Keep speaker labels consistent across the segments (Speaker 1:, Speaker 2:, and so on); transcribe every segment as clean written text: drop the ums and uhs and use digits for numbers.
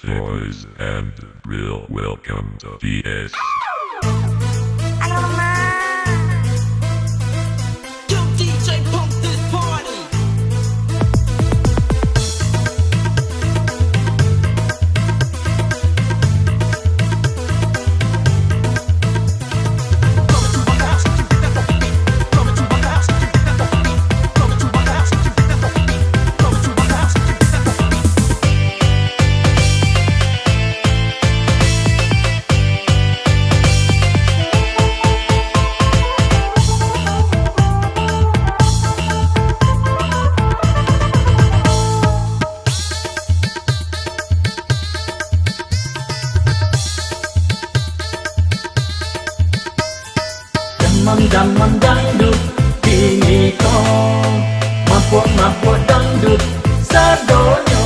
Speaker 1: Boys and Real, welcome to PS.
Speaker 2: Ano naman?
Speaker 3: Yo, DJ, pump this party.
Speaker 4: Zaman dangdut kini ko mabuk dangdut sadonyo.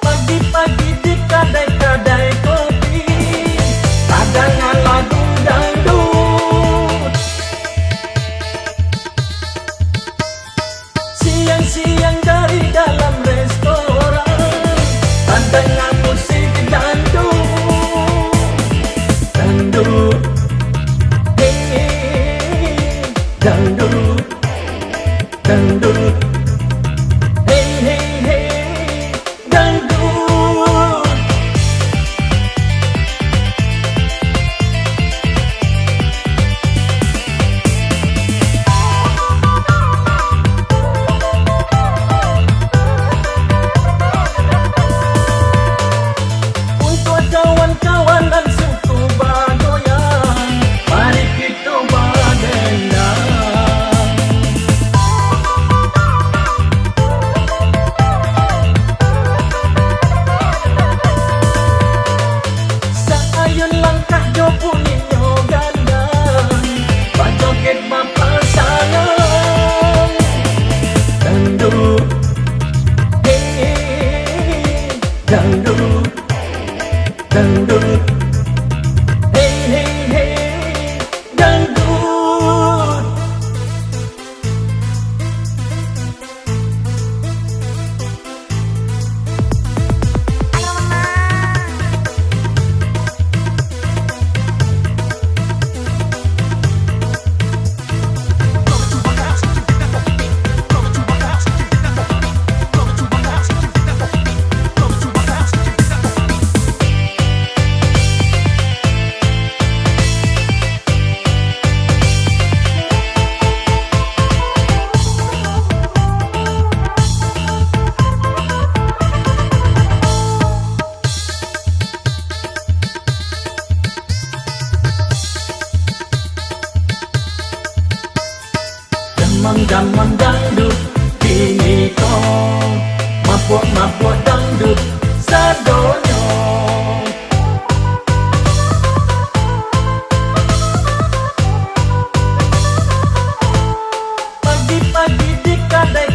Speaker 4: Pagi-pagi di kadai-kadai kopi kadangan lagu dangdut. Siang-siang dari dalam restoran dengan musik dangdut, dangdut, hey, dangdut, dangdut, hey, hey, hey, dangdut. Kawan-kawan dan suku Bagoyan, mari kita berdendang. Saayun langkah jo puninyo gandang, bajoget papasangan. Dangdut, hey, dangdut, dangdut, hey, hey, hey, dangdut.
Speaker 2: Ano naman?
Speaker 4: Zaman dangdut kini ko mabuk dangdut sadonyo. Pagi-pagi di kadai